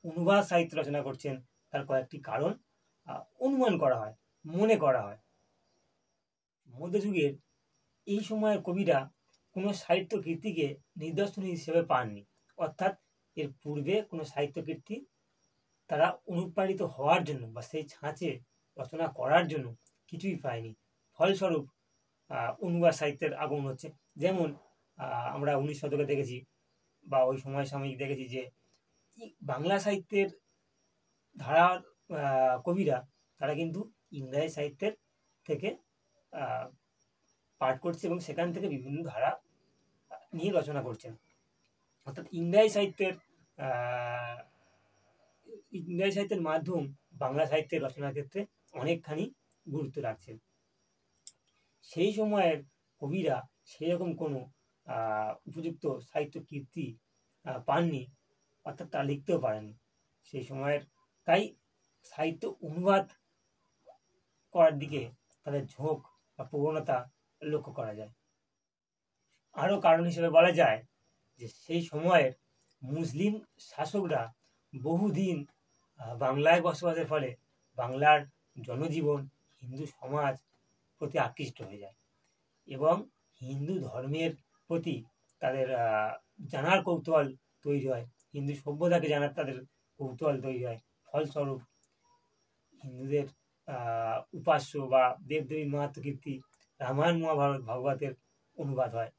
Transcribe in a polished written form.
অনুবাদ সাহিত্য রচনা করছেন তার কয়েকটি কারণ অনুমান করা হয়, মনে করা হয়। মধ্যযুগের এই সময়ের কবিরা কোনো সাহিত্য কীর্তিকে নিদর্শন হিসেবে পাননি, অর্থাৎ এর পূর্বে কোনো সাহিত্য কীর্তি তারা অনুপ্রাণিত হওয়ার জন্য বা সেই ছাঁচে রচনা করার জন্য কিছুই পায়নি। ফলস্বরূপ অনুবাদ সাহিত্যের আগমন হচ্ছে। যেমন আমরা 19 শতকে দেখেছি বা ওই সময় সাময়িক দেখেছি যে বাংলা সাহিত্যের ধারার কবিরা তারা কিন্তু ইংরাজি সাহিত্যের থেকে পাঠ করছে এবং সেখান থেকে বিভিন্ন ধারা নিয়ে রচনা করছেন। অর্থাৎ ইংরাজি সাহিত্যের মাধ্যম বাংলা সাহিত্যের রচনার ক্ষেত্রে অনেকখানি গুরুত্ব রাখছেন। সেই সময়ের কবিরা সেরকম কোনো উপযুক্ত সাহিত্য কীর্তি পাননি, অর্থাৎ তা লিখতেও পারেনি সেই সময়ের। তাই সাহিত্য অনুবাদ করার দিকে তাদের ঝোঁক বা প্রবণতা লক্ষ্য করা যায়। আরও কারণ হিসেবে বলা যায় যে সেই সময়ের মুসলিম শাসকরা বহুদিন বাংলায় বসবাসের ফলে বাংলার জনজীবন, হিন্দু সমাজ প্রতি আকৃষ্ট হয়ে যায় এবং হিন্দু ধর্মের প্রতি তাদের জানার কৌতূহল তৈরি হয়, হিন্দু সভ্যতাকে জানার তাদের কৌতূহল তৈরি হয়। ফলস্বরূপ হিন্দুদের উপাস্য বা দেবদেবীর মাহাত্ম্য কীর্তি রামায়ণ, মহাভারত, ভাগবতের অনুবাদ হয়।